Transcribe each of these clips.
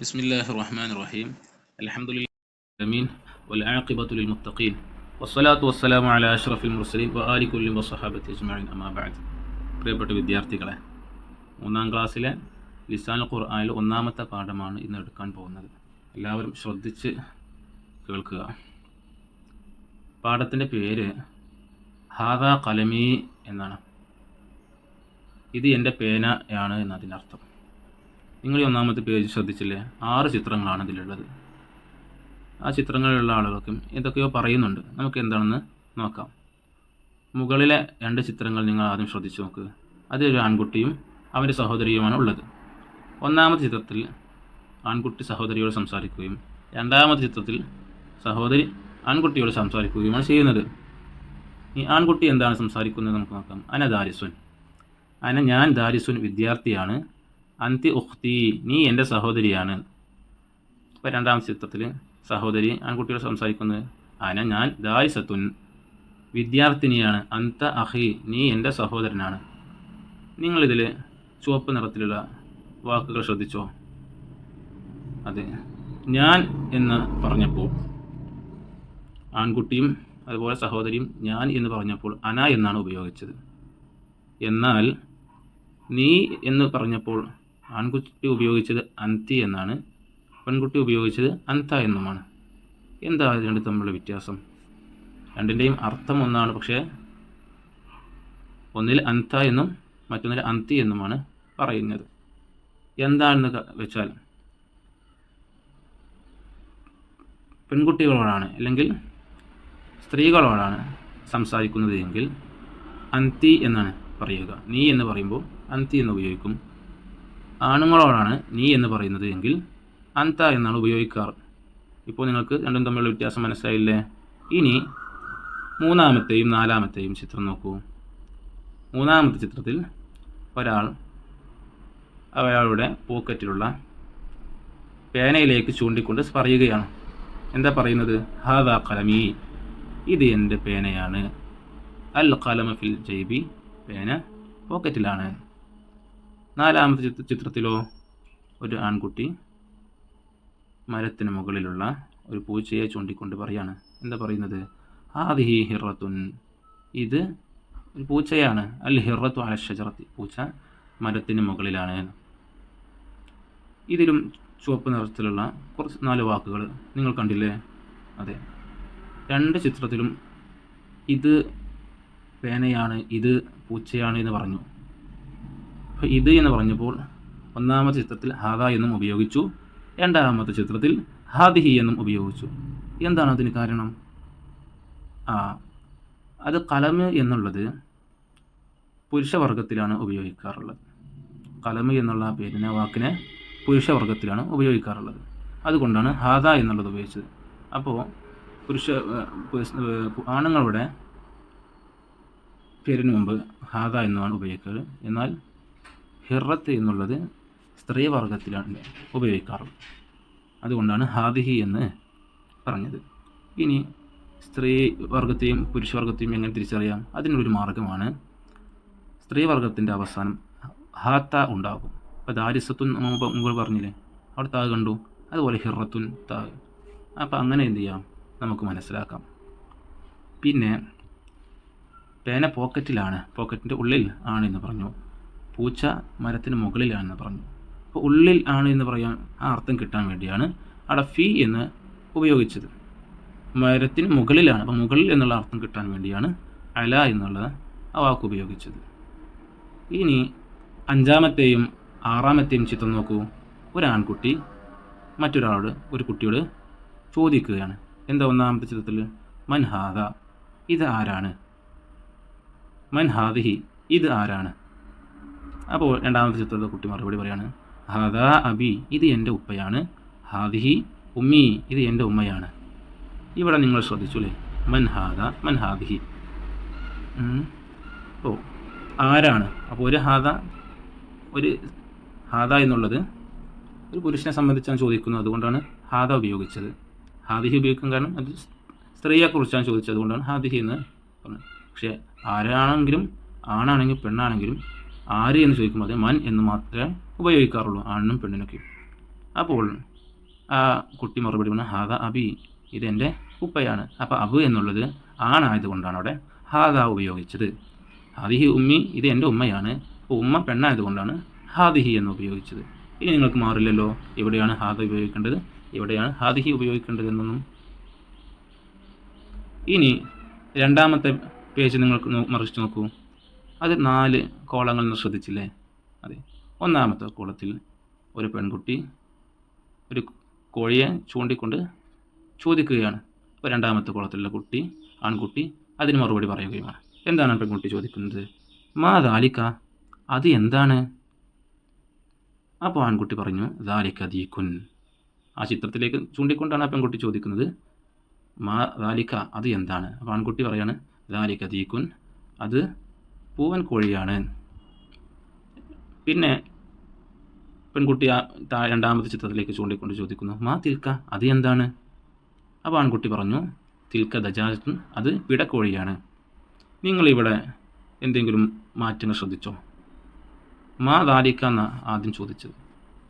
بسم الله الرحمن الرحيم الحمد لله العالمين والعاقبة للمتقين والصلاة والسلام على أشرف المرسلين وآل كل وصحابة أجمعين أما بعد. പ്രിയപ്പെട്ട വിദ്യാർത്ഥികളെ, 3ാം ക്ലാസ്സിലെ ലിസാനുൽ ഖുർആനിലെ 1ാമത്തെ പാഠമാണ് ഇന്ന് എടുക്കാൻ പോകുന്നത്. എല്ലാവരും ശ്രദ്ധിച്ച് കേൾക്കുക. പാഠത്തിൻ്റെ പേര് ഹാദാ ഖലമി എന്നാണ്. ഇത് എൻ്റെ പേനയാണ് എന്നതിനർത്ഥം. നിങ്ങൾ ഈ 1ാമത്തെ പേജ് ശ്രദ്ധിച്ചില്ലേ? 6 ചിത്രങ്ങളാണ് ഇതിലുള്ളത്. ആ ചിത്രങ്ങളിലുള്ള ആളുകൾക്കും എന്തൊക്കെയോ പറയുന്നുണ്ട്. നമുക്ക് എന്താണെന്ന് നോക്കാം. മുകളിലെ 2 ചിത്രങ്ങൾ നിങ്ങൾ ആദ്യം ശ്രദ്ധിച്ചു നോക്കുക. അതിലൊരു ആൺകുട്ടിയും അവൻ്റെ സഹോദരിയുമാണ് ഉള്ളത്. 1ാമത്തെ ചിത്രത്തിൽ ആൺകുട്ടി സഹോദരിയോട് സംസാരിക്കുകയും 2ാമത്തെ ചിത്രത്തിൽ സഹോദരി ആൺകുട്ടിയോട് സംസാരിക്കുകയുമാണ് ചെയ്യുന്നത്. ഈ ആൺകുട്ടി എന്താണ് സംസാരിക്കുന്നത് നമുക്ക് നോക്കാം. ഞാൻ ദാരിസുൻ വിദ്യാർത്ഥിയാണ്. അന്തി ഉഖ്തി, നീ എൻ്റെ സഹോദരിയാണ്. ഇപ്പോൾ 2ാമത്തെ ചിത്രത്തിൽ സഹോദരി ആൺകുട്ടിയോട് സംസാരിക്കുന്നത് ഞാൻ ദാരിസത്തുൻ വിദ്യാർത്ഥിനിയാണ്. അന്ത അഹി, നീ എൻ്റെ സഹോദരനാണ്. നിങ്ങളിതിൽ ചുവപ്പ് നിറത്തിലുള്ള വാക്കുകൾ ശ്രദ്ധിച്ചോ? അതെ, ഞാൻ എന്ന് പറഞ്ഞപ്പോൾ ആൺകുട്ടിയും അതുപോലെ സഹോദരിയും ഞാൻ എന്ന് പറഞ്ഞപ്പോൾ അന എന്നാണ് ഉപയോഗിച്ചത്. എന്നാൽ നീ എന്ന് പറഞ്ഞപ്പോൾ ആൺകുട്ടി ഉപയോഗിച്ചത് അന്തി എന്നാണ്, പെൺകുട്ടി ഉപയോഗിച്ചത് അന്ത എന്നുമാണ്. എന്താ ഇത് രണ്ട് തമ്മിലുള്ള വ്യത്യാസം? രണ്ടിൻ്റെയും അർത്ഥം ഒന്നാണ്, പക്ഷേ ഒന്നിൽ അന്ത എന്നും മറ്റൊന്നിൽ അന്തി എന്നുമാണ് പറയുന്നത്. എന്താണെന്ന് വെച്ചാൽ പെൺകുട്ടികളോടാണ് അല്ലെങ്കിൽ സ്ത്രീകളോടാണ് സംസാരിക്കുന്നത് എങ്കിൽ അന്തി എന്നാണ് പറയുക. നീ എന്ന് പറയുമ്പോൾ അന്തി എന്ന് ഉപയോഗിക്കും. ആണുങ്ങളോടാണ് നീ എന്ന് പറയുന്നത് എങ്കിൽ അന്ത എന്നാണ് ഉപയോഗിക്കാറ്. ഇപ്പോൾ നിങ്ങൾക്ക് രണ്ടും തമ്മിലുള്ള വ്യത്യാസം മനസ്സിലായില്ലേ? ഇനി 3ാമത്തെയും 4ാമത്തെയും ചിത്രം നോക്കൂ. 3ാമത്തെ ചിത്രത്തിൽ ഒരാൾ അയാളുടെ പോക്കറ്റിലുള്ള പേനയിലേക്ക് ചൂണ്ടിക്കൊണ്ട് പറയുകയാണ്. എന്താ പറയുന്നത്? ഹാദാ ഖലമി, ഇത് എൻ്റെ പേനയാണ്. അൽ ഖലമ ഫിൽ ജൈബി, പേന പോക്കറ്റിലാണ്. 4ാമത്തെ ചിത്രത്തിലോ ഒരു ആൺകുട്ടി മരത്തിന് മുകളിലുള്ള ഒരു പൂച്ചയെ ചൂണ്ടിക്കൊണ്ട് പറയാണ്. എന്താ പറയുന്നത്? ഹാദിഹി ഹിറത്തുൻ, ഇത് ഒരു പൂച്ചയാണ്. അൽ ഹിറത്തു അല ഷജറത്തി, പൂച്ച മരത്തിന് മുകളിലാണ്. ഇതിലും ചുവപ്പ് നിറത്തിലുള്ള കുറച്ച് 4 വാക്കുകൾ നിങ്ങൾ കണ്ടില്ലേ? അതെ, 2 ചിത്രത്തിലും ഇത് പേനയാണ്, ഇത് പൂച്ചയാണ് എന്ന് പറഞ്ഞു. അപ്പോൾ ഇത് എന്ന് പറഞ്ഞപ്പോൾ 1ാമത്തെ ചിത്രത്തിൽ ഹാദ എന്നും ഉപയോഗിച്ചു, 2ാമത്തെ ചിത്രത്തിൽ ഹാദിഹി എന്നും ഉപയോഗിച്ചു. എന്താണ് അതിന് കാരണം? അത് കലമ് എന്നുള്ളത് പുരുഷവർഗത്തിലാണ് ഉപയോഗിക്കാറുള്ളത്. കലമ് എന്നുള്ള പേരിനെ വാക്കിനെ പുരുഷവർഗത്തിലാണ് ഉപയോഗിക്കാറുള്ളത്. അതുകൊണ്ടാണ് ഹാദ എന്നുള്ളത് ഉപയോഗിച്ചത്. അപ്പോൾ ആണുങ്ങളുടെ പേരിന് മുമ്പ് ഹാദ എന്നുമാണ് ഉപയോഗിക്കാറ്. എന്നാൽ ഹിറത്ത് എന്നുള്ളത് സ്ത്രീവർഗത്തിലാണ് ഉപയോഗിക്കാറുള്ളത്. അതുകൊണ്ടാണ് ഹാദിഹി എന്ന് പറഞ്ഞത്. ഇനി സ്ത്രീ വർഗത്തെയും പുരുഷവർഗത്തെയും എങ്ങനെ തിരിച്ചറിയാം? അതിനൊരു മാർഗമാണ്, സ്ത്രീവർഗത്തിൻ്റെ അവസാനം ഹാത്ത ഉണ്ടാകും. അപ്പോൾ ദാരിസത്തുൻ മുകൾ പറഞ്ഞില്ലേ, അവിടെ താ കണ്ടു. അതുപോലെ ഹിറത്തുൻ താ. അപ്പോൾ അങ്ങനെ എന്ത് ചെയ്യാം നമുക്ക് മനസ്സിലാക്കാം. പിന്നെ പേന പോക്കറ്റിൻ്റെ ഉള്ളിൽ ആണെന്ന് പറഞ്ഞു. പൂച്ച മരത്തിന് മുകളിലാണെന്ന് പറഞ്ഞു. അപ്പോൾ ഉള്ളിൽ ആണ് എന്ന് പറയാൻ ആ അർത്ഥം കിട്ടാൻ വേണ്ടിയാണ് അവിടെ ഫി എന്ന് ഉപയോഗിച്ചത്. മരത്തിന് മുകളിലാണ്, അപ്പോൾ മുകളിൽ എന്നുള്ള അർത്ഥം കിട്ടാൻ വേണ്ടിയാണ് അല എന്നുള്ള ആ വാക്ക് ഉപയോഗിച്ചത്. ഇനി 5ാമത്തെയും 6ാമത്തെയും ചിത്രം നോക്കൂ. ഒരു ആൺകുട്ടി ഒരു കുട്ടിയോട് ചോദിക്കുകയാണ്. എന്താ 1ാമത്തെ ചിത്രത്തിൽ? മൻ ഹാദ, ഇത് ആരാണ്? മൻ ഹാദിഹി, ഇത് ആരാണ്? അപ്പോൾ 2ാമത്തെ ചിത്രത്തിൽ കുട്ടി മറുപടി പറയാണ്, ഹാദാ അബി, ഇത് എൻ്റെ ഉപ്പയാണ്. ഹാദിഹി ഉമ്മി, ഇത് എൻ്റെ ഉമ്മയാണ്. ഇവിടെ നിങ്ങൾ ശ്രദ്ധിച്ചുല്ലേ? മൻ ഹാദ, മൻ ഹാദിഹി. ഓ, ആരാണ്? അപ്പോൾ ഒരു ഹാദ എന്നുള്ളത് ഒരു പുരുഷനെ സംബന്ധിച്ചാണ് ചോദിക്കുന്നത്. അതുകൊണ്ടാണ് ഹാദ ഉപയോഗിച്ചത്. ഹാദിഹി ഉപയോഗിക്കാൻ കാരണം അത് സ്ത്രീയെക്കുറിച്ചാണ് ചോദിച്ചത്. അതുകൊണ്ടാണ് ഹാദിഹി എന്ന് പറഞ്ഞത്. പക്ഷേ ആരാണെങ്കിലും, ആണാണെങ്കിലും പെണ്ണാണെങ്കിലും ആര് എന്ന് ചോദിക്കുമ്പോൾ അത് മൻ എന്ന് മാത്രമേ ഉപയോഗിക്കാറുള്ളൂ, ആണിനും പെണ്ണിനൊക്കെ. അപ്പോൾ ആ കുട്ടി മറുപടി പറഞ്ഞു ഹാദ അബി, ഇതെൻ്റെ ഉപ്പയാണ്. അപ്പോൾ അബു എന്നുള്ളത് ആണായതുകൊണ്ടാണ് അവിടെ ഹാദ ഉപയോഗിച്ചത്. ഹാദിഹി ഉമ്മി, ഇത് എൻ്റെ ഉമ്മയാണ്. അപ്പോൾ ഉമ്മ പെണ്ണായതുകൊണ്ടാണ് ഹാദിഹി എന്ന് ഉപയോഗിച്ചത്. ഇനി നിങ്ങൾക്ക് മാറില്ലല്ലോ, എവിടെയാണ് ഹാദ ഉപയോഗിക്കേണ്ടത്, എവിടെയാണ് ഹാദിഹി ഉപയോഗിക്കേണ്ടത് എന്നൊന്നും. ഇനി രണ്ടാമത്തെ പേജ് നിങ്ങൾക്ക് മറിച്ച് നോക്കൂ. അത് 4 കോളങ്ങൾ ശ്രദ്ധിച്ചില്ലേ? അതെ, ഒന്നാമത്തെ കോളത്തിൽ ഒരു പെൺകുട്ടി ഒരു കോഴിയെ ചൂണ്ടിക്കൊണ്ട് ചോദിക്കുകയാണ്. അപ്പോൾ രണ്ടാമത്തെ കോളത്തിലുള്ള ആൺകുട്ടി അതിന് മറുപടി പറയുകയുമാണ്. എന്താണ് പെൺകുട്ടി ചോദിക്കുന്നത്? മാ ദാലിക, അത് എന്താണ്? അപ്പോൾ ആൺകുട്ടി പറഞ്ഞു ദാലിക ദീകുൻ. ആ ചിത്രത്തിലേക്ക് ചൂണ്ടിക്കൊണ്ടാണ് ആ പെൺകുട്ടി ചോദിക്കുന്നത് മാ ദാലിക, അത് എന്താണ്? അപ്പോൾ ആൺകുട്ടി പറയാണ് ദാലിക ദീകുൻ, അത് പൂവൻ കോഴിയാണ്. പിന്നെ പെൺകുട്ടി രണ്ടാമത്തെ ചിത്രത്തിലേക്ക് ചൂണ്ടിക്കൊണ്ട് ചോദിക്കുന്നു മാ തിൽക്ക, അത് എന്താണ്? അപ്പോൾ ആൺകുട്ടി പറഞ്ഞു തിൽക്ക ദജാജത്തുൻ, അത് പിടക്കോഴിയാണ്. നിങ്ങളിവിടെ എന്തെങ്കിലും മാറ്റങ്ങൾ ശ്രദ്ധിച്ചോ? മാ ദാലിക എന്ന ആദ്യം ചോദിച്ചത്,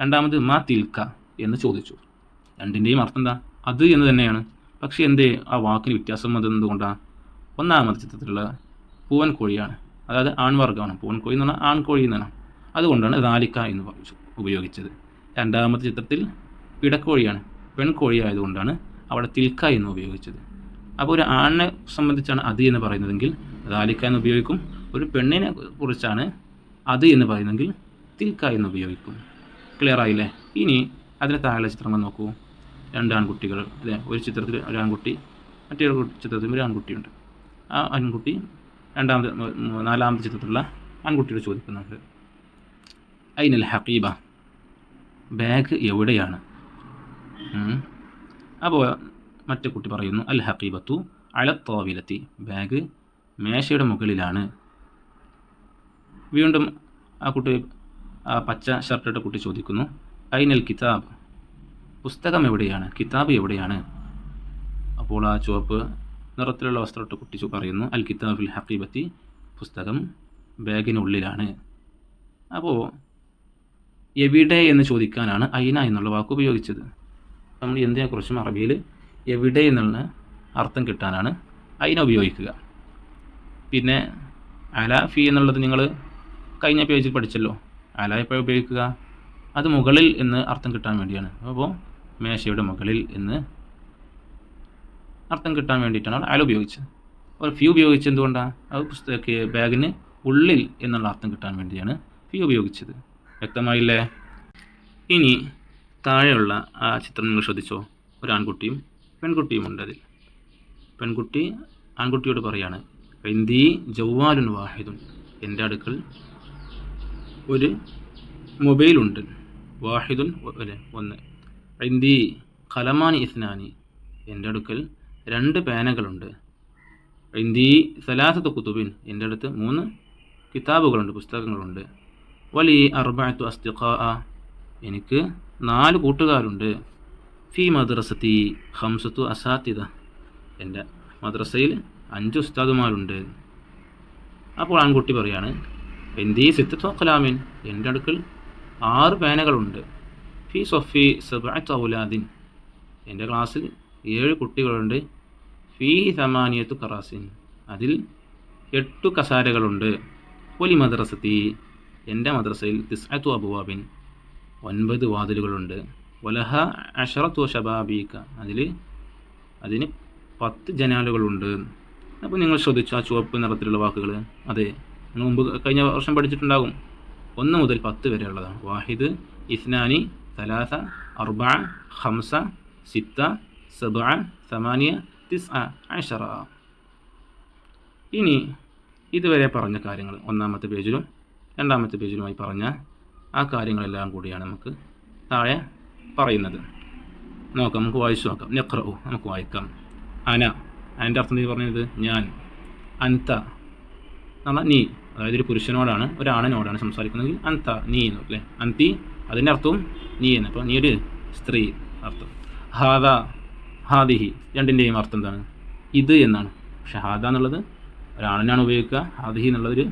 രണ്ടാമത് മാ തിൽക്ക എന്ന് ചോദിച്ചു. രണ്ടിൻ്റെയും അർത്ഥം എന്താ? അത് എന്ന് തന്നെയാണ്. പക്ഷേ എന്തേ ആ വാക്കിന് വ്യത്യാസം വന്നതുകൊണ്ടാണ്? ഒന്നാമത്തെ ചിത്രത്തിലുള്ള പൂവൻ കോഴിയാണ്, അതായത് ആൺവർഗ്ഗമാണ്. പൂവൻ കോഴി എന്ന് പറഞ്ഞാൽ ആൺകോഴി എന്നാണ്. അതുകൊണ്ടാണ് ദാലിക എന്ന് ഉപയോഗിച്ചത്. രണ്ടാമത്തെ ചിത്രത്തിൽ പിടക്കോഴിയാണ്, പെൺകോഴി ആയതുകൊണ്ടാണ് അവിടെ തിൽക്ക എന്ന് ഉപയോഗിച്ചത്. അപ്പോൾ ഒരു ആണിനെ സംബന്ധിച്ചാണ് അത് എന്ന് പറയുന്നതെങ്കിൽ ദാലിക എന്ന് ഉപയോഗിക്കും. ഒരു പെണ്ണിനെ കുറിച്ചാണ് അത് എന്ന് പറയുന്നതെങ്കിൽ തിൽക്ക എന്ന് ഉപയോഗിക്കും. ക്ലിയർ ആയില്ലേ? ഇനി അതിന് താഴെ ചിത്രങ്ങൾ നോക്കൂ. 2 ആൺകുട്ടികൾ, അല്ലേ? ഒരു ചിത്രത്തിൽ ഒരു ആൺകുട്ടി, മറ്റൊരു ചിത്രത്തിൽ ഒരു ആൺകുട്ടിയുണ്ട്. ആ ആൺകുട്ടി നാലാമത്തെ ചിത്രത്തിലുള്ള ആൺകുട്ടിയോട് ചോദിക്കുന്നുണ്ട് ഐനൽ ഹഖീബ, ബാഗ് എവിടെയാണ്? അപ്പോൾ മറ്റേ കുട്ടി പറയുന്നു അൽ ഹഖീബത്തു അല ത്വാവിലത്തി, ബാഗ് മേശയുടെ മുകളിലാണ്. വീണ്ടും ആ കുട്ടി, ആ പച്ച ഷർട്ടിട്ട കുട്ടി ചോദിക്കുന്നു ഐനൽ കിതാബ്, പുസ്തകം എവിടെയാണ്, കിതാബ് എവിടെയാണ്? അപ്പോൾ ആ ചുവപ്പ് നിറത്തിലുള്ള വസ്ത്രമിട്ട കുട്ടി പറയുന്നു അൽ കിതാബുൽ ഹഖീബത്തി, പുസ്തകം ബാഗിനുള്ളിലാണ്. അപ്പോൾ എവിടെ എന്ന് ചോദിക്കാനാണ് ഐന എന്നുള്ള വാക്ക് ഉപയോഗിച്ചത്. നമ്മൾ എന്തിനെക്കുറിച്ചും അറബിയിൽ എവിടെ എന്നുള്ള അർത്ഥം കിട്ടാനാണ് ഐന ഉപയോഗിക്കുക. പിന്നെ അല ഫി എന്നുള്ളത് നിങ്ങൾ കഴിഞ്ഞ പേജിൽ പഠിച്ചല്ലോ. അല എപ്പോഴും ഉപയോഗിക്കുക? അത് മുകളിൽ എന്ന് അർത്ഥം കിട്ടാൻ വേണ്ടിയാണ്. അപ്പോൾ മേശയുടെ മുകളിൽ എന്ന് അർത്ഥം കിട്ടാൻ വേണ്ടിയിട്ടാണ് അല ഉപയോഗിച്ചത്. അപ്പോൾ ഫി ഉപയോഗിച്ചത് എന്തുകൊണ്ടാണ്? അത് ബാഗിന് ഉള്ളിൽ എന്നുള്ള അർത്ഥം കിട്ടാൻ വേണ്ടിയാണ് ഫി ഉപയോഗിച്ചത്. വ്യക്തമായില്ലേ? ഇനി താഴെയുള്ള ആ ചിത്രം നിങ്ങൾ ശ്രദ്ധിച്ചോ? ഒരു ആൺകുട്ടിയും പെൺകുട്ടിയും ഉണ്ട്. അതിൽ പെൺകുട്ടി ആൺകുട്ടിയോട് പറയാണ് ഇന്ദി ജവ്വാലുൻ വാഹിദുൻ, എൻ്റെ അടുക്കൽ ഒരു മൊബൈലുണ്ട്. വാഹിദുൻ ഒന്ന്. ഇന്ദി ഖലമാനി ഇസ്നാനി, എൻ്റെ അടുക്കൽ 2 പേനകളുണ്ട്. ഇന്ദി സലാസത്ത് കുതുബിൻ, എൻ്റെ അടുത്ത് 3 കിതാബുകളുണ്ട്, പുസ്തകങ്ങളുണ്ട്. വലി അർബഅത്തു അസ്തിഖാ, എനിക്ക് 4 കൂട്ടുകാരുണ്ട്. ഫി മദ്രസത്തി ഖംസത്തു അസാത്തിദ, എൻ്റെ മദ്രസയിൽ 5 ഉസ്താദുമാരുണ്ട്. അപ്പോൾ ആൺകുട്ടി പറയാണ് ഇന്ദി സിത്തത്തു ഖലാമിൻ, എൻ്റെ അടുക്കൽ 6 പേനകളുണ്ട്. ഫി സൊഫി സബഅത്ത് ഔലാദിൻ, എൻ്റെ ക്ലാസ്സിൽ 7 കുട്ടികളുണ്ട്. ഫി സമാനിയത്തു കറാസിൻ, അതിൽ 8 കസാരകളുണ്ട്. ഒലി മദ്രസത്തി, എൻ്റെ മദ്രസയിൽ 9 അബുവാബിൻ, 9 വാതിലുകളുണ്ട്. വലഹ അഷറത്തു ഷബാബീക, അതിന് 10 ജനാലുകളുണ്ട്. അപ്പോൾ നിങ്ങൾ ശ്രദ്ധിച്ചു ആ ചുവപ്പ് നിറത്തിലുള്ള വാക്കുകൾ? അതെ, നിങ്ങൾ മുമ്പ് കഴിഞ്ഞ വർഷം പഠിച്ചിട്ടുണ്ടാകും. 1 മുതൽ 10 വരെയുള്ളതാണ്. വാഹിദ്, ഇസ്നാനി, സലാസ, അർബഅ, ഖംസ, സിത്ത, സബഅ, സമാനിയ, തിസ്അ, അശറ. ഇനി ഇതുവരെ പറഞ്ഞ കാര്യങ്ങൾ ഒന്നാമത്തെ പേജിലും രണ്ടാമത്തെ പേജിലുമായി പറഞ്ഞ ആ കാര്യങ്ങളെല്ലാം കൂടിയാണ് നമുക്ക് താഴെ പറയുന്നത്. നോക്കാം, നമുക്ക് വായിച്ചു നോക്കാം. നെഖ്റഉ, നമുക്ക് വായിക്കാം. അന, അതിൻ്റെ അർത്ഥം നീ പറഞ്ഞത് ഞാൻ. അൻത എന്നാൽ നീ, അതായത് ഒരു പുരുഷനോടാണ്, ഒരാണിനോടാണ് സംസാരിക്കുന്നതെങ്കിൽ അൻത നീ എന്ന്, അല്ലേ? അൻതി അതിൻ്റെ അർത്ഥവും നീ എന്ന്. അപ്പോൾ നീ ഒരു സ്ത്രീ അർത്ഥം. ഹാദ ഹാദിഹി, രണ്ടിൻ്റെയും അർത്ഥം എന്താണ്? ഇത് എന്നാണ്. പക്ഷെ ഹാദ എന്നുള്ളത് ഒരാണിനാണ് ഉപയോഗിക്കുക, ഹാദിഹി എന്നുള്ളതൊരു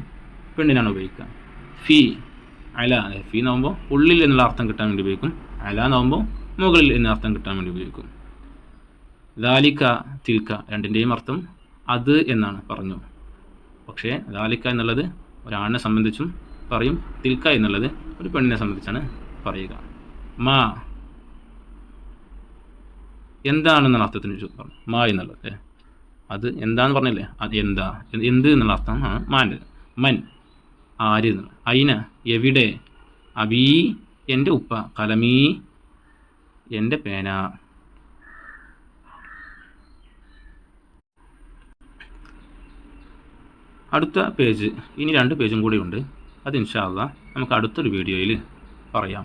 പെണ്ണിനാണ് ഉപയോഗിക്കുക. ഫി അല, ഫി എന്നാകുമ്പോൾ ഉള്ളിൽ എന്നുള്ള അർത്ഥം കിട്ടാൻ വേണ്ടി ഉപയോഗിക്കും. അല എന്നാകുമ്പോൾ മുകളിൽ എന്ന അർത്ഥം കിട്ടാൻ വേണ്ടി ഉപയോഗിക്കും. ദാലിക തിൽക്ക രണ്ടിൻ്റെയും അർത്ഥം അത് എന്നാണ് പറഞ്ഞു. പക്ഷേ ദാലിക എന്നുള്ളത് ഒരാണിനെ സംബന്ധിച്ചും പറയും, തിൽക്ക എന്നുള്ളത് ഒരു പെണ്ണിനെ സംബന്ധിച്ചാണ് പറയുക. മാ എന്താണെന്നുള്ള അർത്ഥത്തിന് പറഞ്ഞു. മാ എന്നുള്ളത് അത് എന്താന്ന് പറഞ്ഞില്ലേ, അത് എന്താ, എന്ത് എന്നുള്ള അർത്ഥമാണ് മാൻ്റെ. മൻ ആര് എന്നുള്ളത്. അയിന എവിടെ, അബീ എൻ്റെ ഉപ്പ, കലമീ എൻ്റെ പേന. അടുത്ത പേജ്, ഇനി 2 പേജും കൂടി ഉണ്ട്. അത് ഇൻഷാ അല്ലാഹ് നമുക്ക് അടുത്തൊരു വീഡിയോയിൽ പറയാം.